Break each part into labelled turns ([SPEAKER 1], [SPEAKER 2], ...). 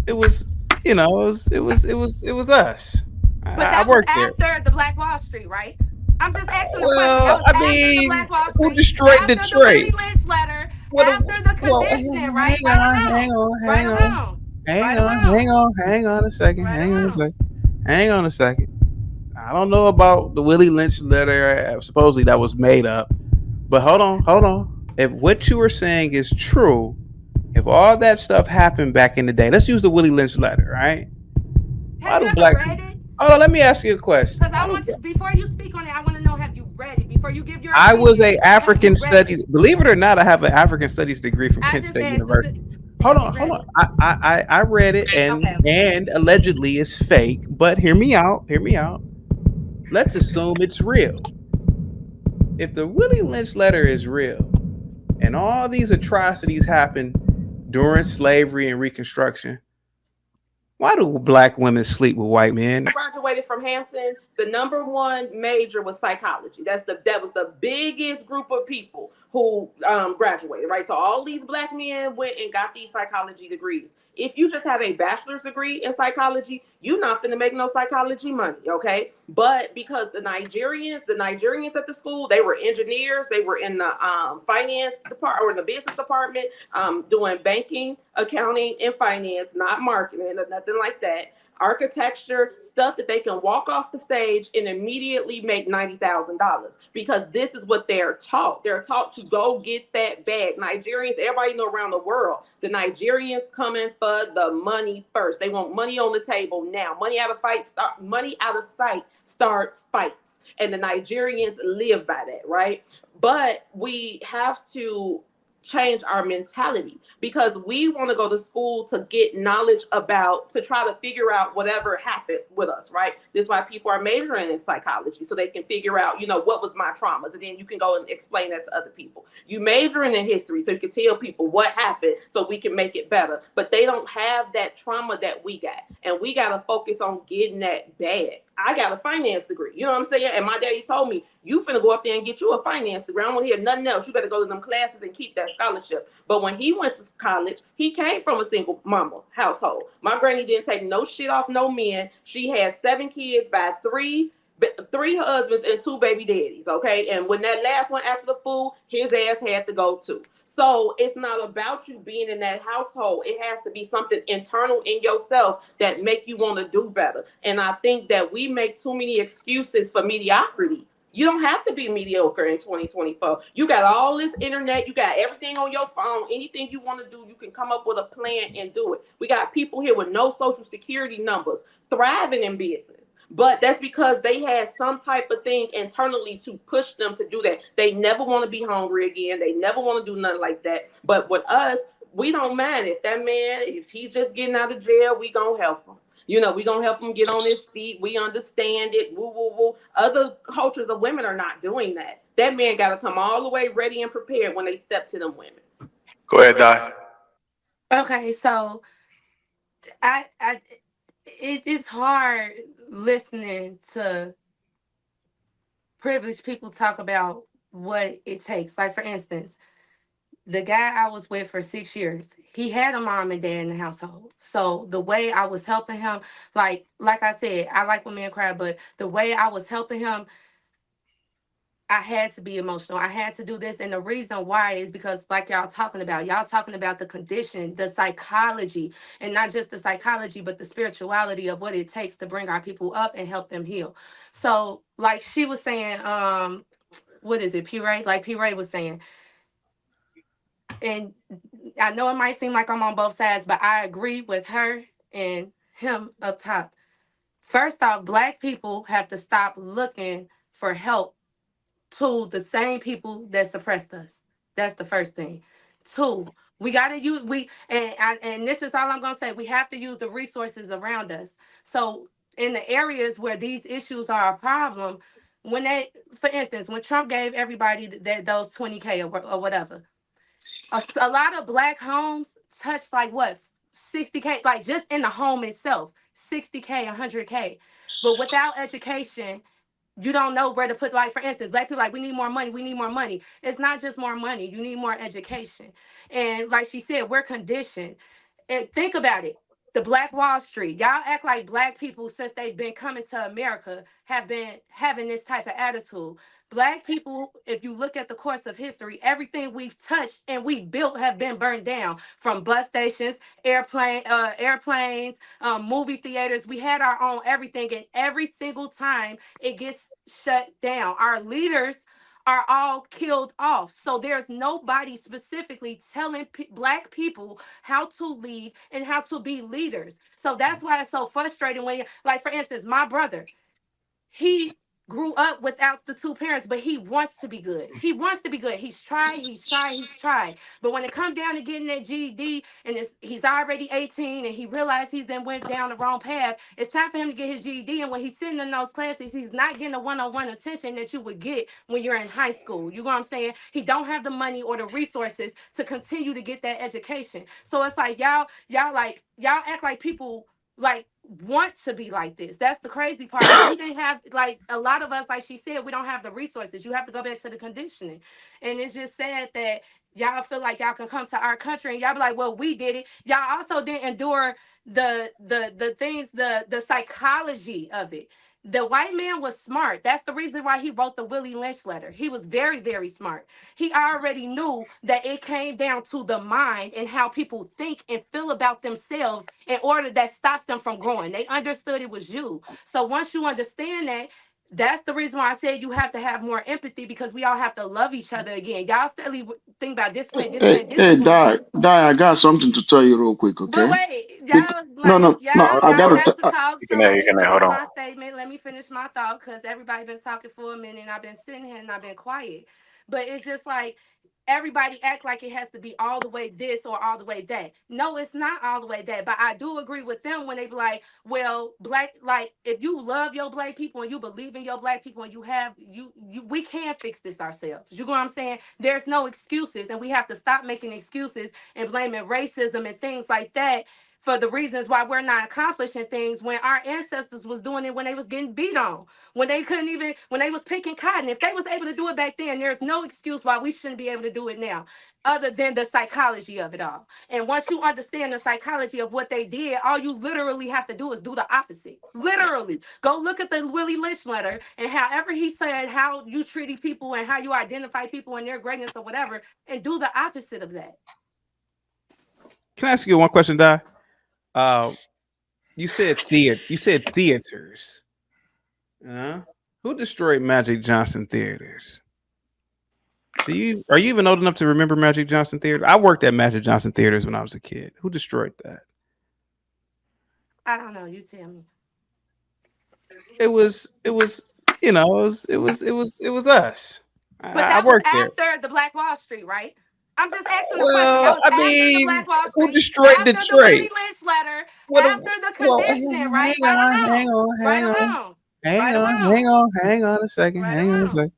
[SPEAKER 1] it was us.
[SPEAKER 2] But
[SPEAKER 1] I
[SPEAKER 2] that was
[SPEAKER 1] worked there.
[SPEAKER 2] after the Black Wall Street, right? I'm just asking a question. That
[SPEAKER 1] Well,
[SPEAKER 2] was
[SPEAKER 1] I
[SPEAKER 2] after the
[SPEAKER 1] mean,
[SPEAKER 2] Black Wall
[SPEAKER 1] who
[SPEAKER 2] Street,
[SPEAKER 1] destroyed
[SPEAKER 2] after the
[SPEAKER 1] Detroit?
[SPEAKER 2] Willie Lynch letter,
[SPEAKER 1] What?
[SPEAKER 2] after the
[SPEAKER 1] Well,
[SPEAKER 2] conditioning, right?
[SPEAKER 1] hang
[SPEAKER 2] Right or
[SPEAKER 1] on, hang
[SPEAKER 2] wrong?
[SPEAKER 1] on,
[SPEAKER 2] Right
[SPEAKER 1] hang
[SPEAKER 2] or
[SPEAKER 1] on,
[SPEAKER 2] wrong? Right
[SPEAKER 1] hang
[SPEAKER 2] or
[SPEAKER 1] on, hang
[SPEAKER 2] wrong?
[SPEAKER 1] on, hang on a second,
[SPEAKER 2] Right or
[SPEAKER 1] hang on a
[SPEAKER 2] wrong?
[SPEAKER 1] second, hang on a second. I don't know about the Willie Lynch letter. Supposedly that was made up. But hold on, hold on. If what you were saying is true, if all that stuff happened back in the day, let's use the Willie Lynch letter, right?
[SPEAKER 2] Have
[SPEAKER 1] Why
[SPEAKER 2] you
[SPEAKER 1] do
[SPEAKER 2] ever
[SPEAKER 1] black
[SPEAKER 2] read
[SPEAKER 1] people?
[SPEAKER 2] it?
[SPEAKER 1] Hold on, let me ask you a question.
[SPEAKER 2] Because I want you, before you speak on it, I want to know, have you read it? Before you give your
[SPEAKER 1] I was
[SPEAKER 2] opinion,
[SPEAKER 1] a
[SPEAKER 2] have you
[SPEAKER 1] African
[SPEAKER 2] read it?
[SPEAKER 1] studies. Believe it or not, I have an African studies degree from
[SPEAKER 2] I
[SPEAKER 1] Kent
[SPEAKER 2] just
[SPEAKER 1] State
[SPEAKER 2] asked,
[SPEAKER 1] University. Hold
[SPEAKER 2] have you
[SPEAKER 1] on, hold
[SPEAKER 2] read
[SPEAKER 1] on.
[SPEAKER 2] it?
[SPEAKER 1] I read it
[SPEAKER 2] Okay.
[SPEAKER 1] and allegedly it's fake. But hear me out. Hear me out. Let's assume it's real. If the Willie Lynch letter is real, and all these atrocities happened during slavery and Reconstruction, why do black women sleep with white men?
[SPEAKER 3] Graduated from Hampton, the number one major was psychology. That was the biggest group of people who graduated, right? So all these black men went and got these psychology degrees. If you just have a bachelor's degree in psychology, you're not going to make no psychology money, okay? But because the Nigerians at the school, they were engineers, they were in the finance department or the business department, doing banking, accounting, and finance, not marketing or nothing like that, architecture, stuff that they can walk off the stage and immediately make $90,000 because this is what they're taught. They're taught to go get that bag. Nigerians, everybody know around the world, the Nigerians coming for the money first. They want money on the table now. Money out of sight starts fights. And the Nigerians live by that, right? But we have to change our mentality because we want to go to school to get knowledge about to try to figure out whatever happened with us, right? This is why people are majoring in psychology so they can figure out, what was my traumas, and then you can go and explain that to other people. You majoring in history so you can tell people what happened so we can make it better, but they don't have that trauma that we got, and we got to focus on getting that bag. I got a finance degree. You know what I'm saying? And my daddy told me, you finna go up there and get you a finance degree. I don't want to hear nothing else. You better go to them classes and keep that scholarship. But when he went to college, he came from a single mama household. My granny didn't take no shit off no men. She had 7 kids by three husbands and 2 baby daddies, okay? And when that last one after the fool, his ass had to go too. So it's not about you being in that household. It has to be something internal in yourself that make you want to do better. And I think that we make too many excuses for mediocrity. You don't have to be mediocre in 2024. You got all this internet, you got everything on your phone. Anything you want to do, you can come up with a plan and do it. We got people here with no social security numbers thriving in business. But that's because they had some type of thing internally to push them to do that. They never want to be hungry again. They never want to do nothing like that. But with us, we don't mind if that man, if he's just getting out of jail, we gonna help him. We gonna help him get on his feet. We understand it. Woo woo woo. Other cultures of women are not doing that. That man got to come all the way ready and prepared when they step to them women.
[SPEAKER 4] Go ahead, Di.
[SPEAKER 2] Okay, so I it's hard listening to privileged people talk about what it takes. Like for instance, the guy I was with for 6 years, he had a mom and dad in the household. So the way I was helping him, like I said, I like when men cry, but the way I was helping him, I had to be emotional. I had to do this. And the reason why is because, like y'all talking about the condition, the psychology, and not just the psychology, but the spirituality of what it takes to bring our people up and help them heal. So, like she was saying, what is it, P. Ray? Like P. Ray was saying, and I know it might seem like I'm on both sides, but I agree with her and him up top. First off, black people have to stop looking for help to the same people that suppressed us. That's the first thing. Two, we gotta use and this is all I'm gonna say. We have to use the resources around us. So in the areas where these issues are a problem, for instance, when Trump gave everybody those 20K or whatever, a lot of black homes touched like what 60K, like just in the home itself, 60K, 100K. But without education, you don't know where to put, like for instance, black people like, we need more money, we need more money. It's not just more money, you need more education. And like she said, we're conditioned. And think about it. The Black Wall Street. Y'all act like black people, since they've been coming to America, have been having this type of attitude. Black people, if you look at the course of history, everything we've touched and we've built have been burned down. From bus stations, airplanes, movie theaters. We had our own everything, and every single time it gets shut down. Our leaders are all killed off. So there's nobody specifically telling black people how to lead and how to be leaders. So that's why it's so frustrating when you, like, for instance, my brother, he grew up without the two parents, but he wants to be good. He wants to be good. He's tried. But when it comes down to getting that GED, and he's already 18 and he realized he's then went down the wrong path, it's time for him to get his GED. And when he's sitting in those classes, he's not getting the one-on-one attention that you would get when you're in high school. You know what I'm saying? He don't have the money or the resources to continue to get that education. So it's like y'all act like people like want to be like this. That's the crazy part. But we didn't have, like, a lot of us, like she said, we don't have the resources. You have to go back to the conditioning. And it's just sad that y'all feel like y'all can come to our country and y'all be like, well, we did it. Y'all also didn't endure the things, the psychology of it. The white man was smart. That's the reason why he wrote the Willie Lynch letter. He was very, very smart. He already knew that it came down to the mind and how people think and feel about themselves in order that stops them from growing. They understood it was you. So once you understand that, that's the reason why I said you have to have more empathy, because we all have to love each other again. Y'all still think about discipline,
[SPEAKER 4] Hey,
[SPEAKER 2] discipline,
[SPEAKER 4] hey,
[SPEAKER 2] discipline.
[SPEAKER 4] I got something to tell you real quick,
[SPEAKER 2] But
[SPEAKER 4] okay?
[SPEAKER 2] wait,
[SPEAKER 4] Bec-
[SPEAKER 2] y'all,
[SPEAKER 4] no,
[SPEAKER 2] like,
[SPEAKER 4] no, no. I
[SPEAKER 2] y'all
[SPEAKER 4] gotta.
[SPEAKER 2] got to talk.
[SPEAKER 5] You can
[SPEAKER 2] So
[SPEAKER 5] there,
[SPEAKER 2] let
[SPEAKER 5] you
[SPEAKER 2] me
[SPEAKER 5] can there.
[SPEAKER 2] finish
[SPEAKER 5] Hold on.
[SPEAKER 2] my statement. Let me finish my thought, because everybody been talking for a minute and I've been sitting here and I've been quiet. But it's just like everybody act like it has to be all the way this or all the way that. No, it's not all the way that. But I do agree with them when they be like, well, black, like, if you love your black people and you believe in your black people and you have we can fix this ourselves. You know what I'm saying? There's no excuses, and we have to stop making excuses and blaming racism and things like that for the reasons why we're not accomplishing things, when our ancestors was doing it when they was getting beat on, when they couldn't even, when they was picking cotton. If they was able to do it back then, there's no excuse why we shouldn't be able to do it now, other than the psychology of it all. And once you understand the psychology of what they did, all you literally have to do is do the opposite. Literally. Go look at the Willie Lynch letter, and however he said how you treated people and how you identify people and their greatness or whatever, and do the opposite of that.
[SPEAKER 1] Can I ask you one question, Di? Uh, you said theater. You said theaters. Who destroyed Magic Johnson theaters? Are you even old enough to remember Magic Johnson theaters? I worked at Magic Johnson theaters when I was a kid. Who destroyed that?
[SPEAKER 2] I don't know. You tell me.
[SPEAKER 1] It was it was us.
[SPEAKER 2] But
[SPEAKER 1] I
[SPEAKER 2] that was
[SPEAKER 1] worked there.
[SPEAKER 2] after the Black Wall Street, right? I'm just asking a question. That
[SPEAKER 1] Well,
[SPEAKER 2] was
[SPEAKER 1] I
[SPEAKER 2] after the
[SPEAKER 1] mean,
[SPEAKER 2] Black Wall
[SPEAKER 1] who
[SPEAKER 2] Street,
[SPEAKER 1] destroyed
[SPEAKER 2] after the
[SPEAKER 1] Detroit?
[SPEAKER 2] Willie Lynch letter,
[SPEAKER 1] What?
[SPEAKER 2] after the
[SPEAKER 1] Well,
[SPEAKER 2] conditioning, right? Right or wrong? Right or wrong? Right or wrong?
[SPEAKER 1] hang on a second,
[SPEAKER 2] Right or wrong?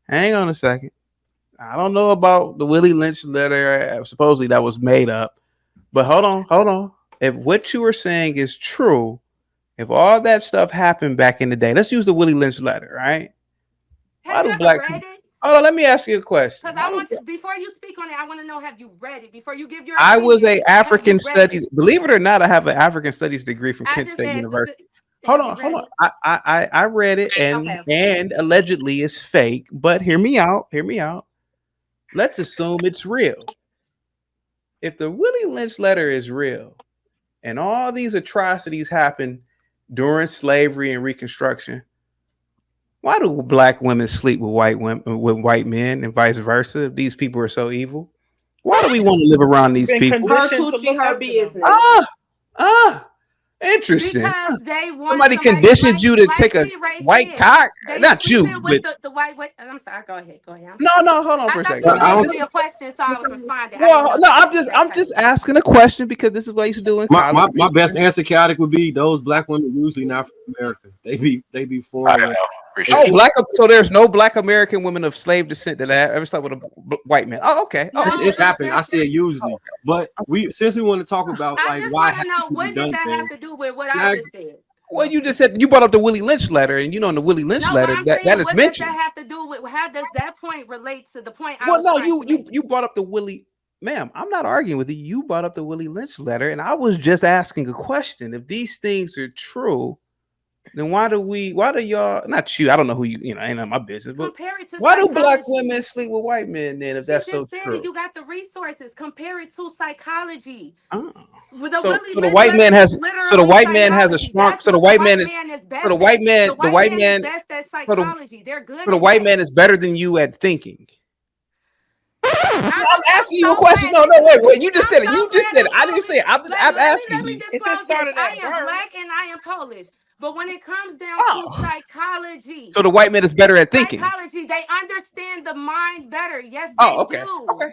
[SPEAKER 1] hang on a second. I don't know about the Willie Lynch letter. Supposedly that was made up, but hold on. If what you were saying is true, if all that stuff happened back in the day, let's use the Willie Lynch letter, right? Why
[SPEAKER 2] Have you
[SPEAKER 1] do
[SPEAKER 2] ever
[SPEAKER 1] black
[SPEAKER 2] read
[SPEAKER 1] people?
[SPEAKER 2] it?
[SPEAKER 1] Hold on, let me ask you a question.
[SPEAKER 2] Because I want to, before you speak on it, I want to know, have you read it? Before you give your
[SPEAKER 1] I was
[SPEAKER 2] opinion,
[SPEAKER 1] a
[SPEAKER 2] have
[SPEAKER 1] African
[SPEAKER 2] you read it?
[SPEAKER 1] studies. Believe it or not, I have an African studies degree from
[SPEAKER 2] I
[SPEAKER 1] Kent
[SPEAKER 2] just
[SPEAKER 1] State
[SPEAKER 2] asked,
[SPEAKER 1] University.
[SPEAKER 2] have you
[SPEAKER 1] Hold
[SPEAKER 2] read
[SPEAKER 1] on.
[SPEAKER 2] it?
[SPEAKER 1] I read it,
[SPEAKER 2] Okay, okay.
[SPEAKER 1] and allegedly it's fake. But hear me out. Hear me out. Let's assume it's real. If the Willie Lynch letter is real, and all these atrocities happen during slavery and Reconstruction, why do black women sleep with white women with white men and vice versa? If these people are so evil, why do we want to live around
[SPEAKER 5] You've
[SPEAKER 1] these
[SPEAKER 5] been
[SPEAKER 1] people?
[SPEAKER 3] Her
[SPEAKER 5] conditioned to
[SPEAKER 3] coochie,
[SPEAKER 5] look
[SPEAKER 3] her
[SPEAKER 5] up to them.
[SPEAKER 3] business.
[SPEAKER 1] Ah, interesting.
[SPEAKER 2] Because they want
[SPEAKER 1] Somebody
[SPEAKER 2] somebody
[SPEAKER 1] conditioned
[SPEAKER 2] like
[SPEAKER 1] you to take a
[SPEAKER 2] T. Ray
[SPEAKER 1] white
[SPEAKER 2] said.
[SPEAKER 1] cock.
[SPEAKER 2] They
[SPEAKER 1] Not you,
[SPEAKER 2] sleeping
[SPEAKER 1] but
[SPEAKER 2] with the white. I'm sorry. Go ahead. Go ahead. I'm
[SPEAKER 1] no,
[SPEAKER 2] sorry.
[SPEAKER 1] no. Hold on
[SPEAKER 2] I
[SPEAKER 1] for a
[SPEAKER 2] thought
[SPEAKER 1] second.
[SPEAKER 2] you
[SPEAKER 1] Hold
[SPEAKER 2] was
[SPEAKER 1] on.
[SPEAKER 4] I
[SPEAKER 2] asking
[SPEAKER 4] don't.
[SPEAKER 2] me a question, so I was responding. I didn't
[SPEAKER 1] Well,
[SPEAKER 2] know
[SPEAKER 1] no,
[SPEAKER 2] that this was that
[SPEAKER 1] I'm
[SPEAKER 2] type
[SPEAKER 1] just
[SPEAKER 2] of thing.
[SPEAKER 1] asking a question because this is what I used to do in college.
[SPEAKER 6] My best answer, chaotic, would be those black women usually not from America. They be
[SPEAKER 5] I
[SPEAKER 6] foreign
[SPEAKER 5] don't
[SPEAKER 6] women.
[SPEAKER 5] know.
[SPEAKER 6] It
[SPEAKER 1] Oh,
[SPEAKER 5] Appreciate
[SPEAKER 6] seems
[SPEAKER 5] it.
[SPEAKER 1] so there's no black American women of slave descent that I ever slept with a white man. Oh, okay. Oh,
[SPEAKER 2] No,
[SPEAKER 6] it's happened. I said usually, but since we want to talk about
[SPEAKER 2] I
[SPEAKER 6] like
[SPEAKER 2] just
[SPEAKER 6] why
[SPEAKER 2] want to
[SPEAKER 6] have
[SPEAKER 2] know,
[SPEAKER 6] people
[SPEAKER 2] what did
[SPEAKER 6] done
[SPEAKER 2] that have
[SPEAKER 6] things.
[SPEAKER 2] to do with what I
[SPEAKER 6] Yeah,
[SPEAKER 2] just said?
[SPEAKER 1] well, you just said you brought up the Willie Lynch letter, and in the Willie Lynch
[SPEAKER 2] No, but
[SPEAKER 1] letter
[SPEAKER 2] I'm
[SPEAKER 1] that
[SPEAKER 2] saying,
[SPEAKER 1] is
[SPEAKER 2] what does that
[SPEAKER 1] mentioned.
[SPEAKER 2] have to do with, how does that point relate to the point I
[SPEAKER 1] Well,
[SPEAKER 2] was
[SPEAKER 1] no,
[SPEAKER 2] trying
[SPEAKER 1] you
[SPEAKER 2] to
[SPEAKER 1] you
[SPEAKER 2] make?
[SPEAKER 1] you brought up the Willie. ma'am, I'm not arguing with you. You brought up the Willie Lynch letter, and I was just asking a question. If these things are true, then why do y'all, not you, I don't know who you know, ain't none of my business, but
[SPEAKER 2] Compare it to
[SPEAKER 1] why do black
[SPEAKER 2] psychology.
[SPEAKER 1] women sleep with white men then if
[SPEAKER 2] She
[SPEAKER 1] that's
[SPEAKER 2] just
[SPEAKER 1] so
[SPEAKER 2] said
[SPEAKER 1] true?
[SPEAKER 2] it. You got the resources. Compare it to psychology.
[SPEAKER 1] Oh.
[SPEAKER 2] With the
[SPEAKER 1] So
[SPEAKER 2] Willie
[SPEAKER 1] the
[SPEAKER 2] Lynch
[SPEAKER 1] white man
[SPEAKER 2] letter is
[SPEAKER 1] has so the
[SPEAKER 2] literally
[SPEAKER 1] white man has a
[SPEAKER 2] psychology.
[SPEAKER 1] strong
[SPEAKER 2] That's what the white man is
[SPEAKER 1] so the
[SPEAKER 2] best
[SPEAKER 1] white
[SPEAKER 2] at.
[SPEAKER 1] man
[SPEAKER 2] The white man is best at
[SPEAKER 1] so the
[SPEAKER 2] psychology. They're good
[SPEAKER 1] so the
[SPEAKER 2] at
[SPEAKER 1] white
[SPEAKER 2] that.
[SPEAKER 1] man is better than you at thinking. I'm
[SPEAKER 2] I'm
[SPEAKER 1] asking you a
[SPEAKER 2] so
[SPEAKER 1] question.
[SPEAKER 2] glad
[SPEAKER 1] No,
[SPEAKER 2] that
[SPEAKER 1] no,
[SPEAKER 2] you.
[SPEAKER 1] wait. You just
[SPEAKER 2] I'm
[SPEAKER 1] said it.
[SPEAKER 2] so
[SPEAKER 1] You just
[SPEAKER 2] glad
[SPEAKER 1] said
[SPEAKER 2] you
[SPEAKER 1] it. I didn't
[SPEAKER 2] told
[SPEAKER 1] say
[SPEAKER 2] me.
[SPEAKER 1] it. I'm
[SPEAKER 2] Let
[SPEAKER 1] asking
[SPEAKER 2] me
[SPEAKER 1] you. It just
[SPEAKER 2] disclose this.
[SPEAKER 1] started
[SPEAKER 2] I
[SPEAKER 1] at
[SPEAKER 2] am
[SPEAKER 1] birth.
[SPEAKER 2] black and I am Polish. But when it comes down to
[SPEAKER 1] Oh.
[SPEAKER 2] psychology,
[SPEAKER 1] So the white man is better at thinking.
[SPEAKER 2] psychology, they understand the mind better. Yes, they
[SPEAKER 1] Oh, okay.
[SPEAKER 2] do.
[SPEAKER 1] Okay.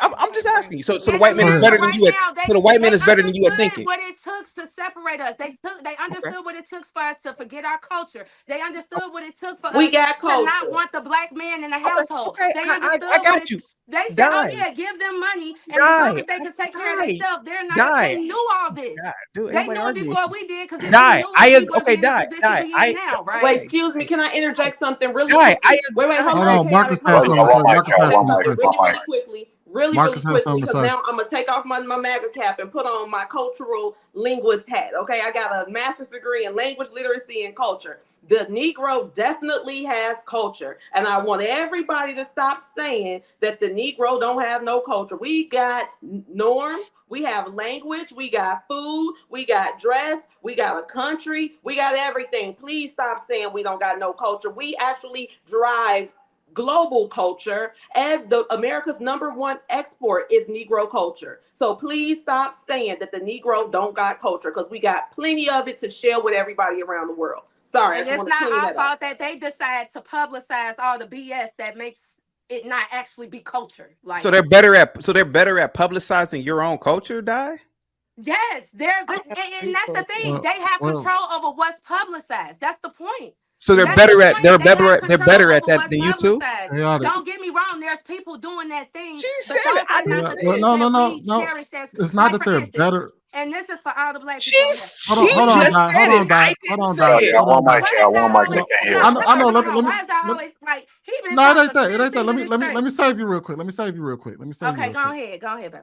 [SPEAKER 1] I'm just asking you. So the
[SPEAKER 2] In
[SPEAKER 1] white man is
[SPEAKER 2] America
[SPEAKER 1] better than
[SPEAKER 2] right
[SPEAKER 1] you at
[SPEAKER 2] now,
[SPEAKER 1] so the white man
[SPEAKER 2] they
[SPEAKER 1] is better than you at
[SPEAKER 2] understood
[SPEAKER 1] thinking.
[SPEAKER 2] what it took to separate us. They
[SPEAKER 1] Okay.
[SPEAKER 2] understood what it took for us to forget our culture. They understood what it took for
[SPEAKER 3] We
[SPEAKER 2] us
[SPEAKER 3] got
[SPEAKER 2] to not
[SPEAKER 3] culture.
[SPEAKER 2] want the black man in the
[SPEAKER 1] Okay.
[SPEAKER 2] household.
[SPEAKER 1] Okay.
[SPEAKER 2] They
[SPEAKER 1] I
[SPEAKER 2] understood what
[SPEAKER 1] got
[SPEAKER 2] it.
[SPEAKER 1] you.
[SPEAKER 2] They said, "Oh
[SPEAKER 1] Die.
[SPEAKER 2] yeah, give them money, and as long
[SPEAKER 1] Die.
[SPEAKER 2] as they can take care of
[SPEAKER 1] Die.
[SPEAKER 2] themselves, they're not." They
[SPEAKER 1] Die.
[SPEAKER 2] knew all this.
[SPEAKER 1] God, dude, ain't
[SPEAKER 2] They
[SPEAKER 1] nobody
[SPEAKER 2] knew it
[SPEAKER 1] arguing with
[SPEAKER 2] before
[SPEAKER 1] you.
[SPEAKER 2] we did, because if they
[SPEAKER 1] Die.
[SPEAKER 2] knew it, we wouldn't be in the position
[SPEAKER 1] Die.
[SPEAKER 2] we in now,
[SPEAKER 3] Wait,
[SPEAKER 2] right?
[SPEAKER 1] Okay.
[SPEAKER 3] excuse me. Can I interject something really
[SPEAKER 1] Die.
[SPEAKER 3] quickly? Wait,
[SPEAKER 1] Die.
[SPEAKER 3] hold
[SPEAKER 5] Hold
[SPEAKER 3] on,
[SPEAKER 5] on, Marcus
[SPEAKER 3] chaotic.
[SPEAKER 5] has
[SPEAKER 3] Hold
[SPEAKER 5] something
[SPEAKER 3] on.
[SPEAKER 5] to say.
[SPEAKER 3] I want
[SPEAKER 5] Marcus
[SPEAKER 3] to
[SPEAKER 5] has
[SPEAKER 3] say
[SPEAKER 5] something to
[SPEAKER 3] something
[SPEAKER 5] say.
[SPEAKER 3] really quickly. Really
[SPEAKER 5] Marcus has
[SPEAKER 3] quickly,
[SPEAKER 5] something to
[SPEAKER 3] because
[SPEAKER 5] say.
[SPEAKER 3] now I'm gonna take off my MAGA cap and put on my cultural linguist hat. Okay, I got a master's degree in language literacy and culture. The Negro definitely has culture, and I want everybody to stop saying that the Negro don't have no culture. We got norms, we have language, we got food, we got dress, we got a country, we got everything. Please stop saying we don't got no culture. We actually drive global culture, and the America's #1 export is Negro culture. So please stop saying that the Negro don't got culture, because we got plenty of it to share with everybody around the world. Sorry, I
[SPEAKER 2] And
[SPEAKER 3] just
[SPEAKER 2] it's
[SPEAKER 3] want to
[SPEAKER 2] not
[SPEAKER 3] clean
[SPEAKER 2] our
[SPEAKER 3] that up.
[SPEAKER 2] fault that they decide to publicize all the BS that makes it not actually be culture. Like,
[SPEAKER 1] So they're better at publicizing your own culture, Die?
[SPEAKER 2] yes, they're good, and that's the thing.
[SPEAKER 5] Well,
[SPEAKER 2] They have
[SPEAKER 5] well,
[SPEAKER 2] control over what's publicized. That's the point.
[SPEAKER 1] So
[SPEAKER 2] That's the point. They have
[SPEAKER 1] they're
[SPEAKER 2] control
[SPEAKER 1] better at
[SPEAKER 2] over
[SPEAKER 1] that
[SPEAKER 2] what's
[SPEAKER 1] than you two?
[SPEAKER 2] publicized.
[SPEAKER 5] chaotic.
[SPEAKER 2] Don't get me wrong. There's people doing that thing,
[SPEAKER 1] She
[SPEAKER 2] but
[SPEAKER 1] said it.
[SPEAKER 2] those
[SPEAKER 1] I
[SPEAKER 2] are
[SPEAKER 1] didn't
[SPEAKER 2] not
[SPEAKER 5] Yeah,
[SPEAKER 2] the
[SPEAKER 5] well,
[SPEAKER 1] say it.
[SPEAKER 2] things
[SPEAKER 5] no, no,
[SPEAKER 2] that
[SPEAKER 5] no,
[SPEAKER 2] we
[SPEAKER 5] no.
[SPEAKER 2] cherish. As,
[SPEAKER 5] It's not
[SPEAKER 2] like,
[SPEAKER 5] that
[SPEAKER 2] for
[SPEAKER 5] they're
[SPEAKER 2] instance,
[SPEAKER 5] better.
[SPEAKER 2] and this is for all the black people on here.
[SPEAKER 5] Hold on,
[SPEAKER 1] Just
[SPEAKER 5] Doc. Hold
[SPEAKER 1] said it.
[SPEAKER 5] on,
[SPEAKER 1] I
[SPEAKER 5] Doc. Hold
[SPEAKER 1] didn't
[SPEAKER 5] on,
[SPEAKER 1] say
[SPEAKER 5] Doc.
[SPEAKER 1] it.
[SPEAKER 5] Hold on, Doc.
[SPEAKER 2] Why is y'all
[SPEAKER 5] Hold
[SPEAKER 2] always
[SPEAKER 5] on.
[SPEAKER 2] no?
[SPEAKER 5] I know. I know.
[SPEAKER 2] Hold on. Why is y'all always like he been
[SPEAKER 5] No, it ain't
[SPEAKER 2] talking
[SPEAKER 5] that. It ain't that.
[SPEAKER 2] 15 minutes
[SPEAKER 5] Let me
[SPEAKER 2] straight?
[SPEAKER 5] save you real quick. Let me save you real quick.
[SPEAKER 2] Okay, go ahead, baby.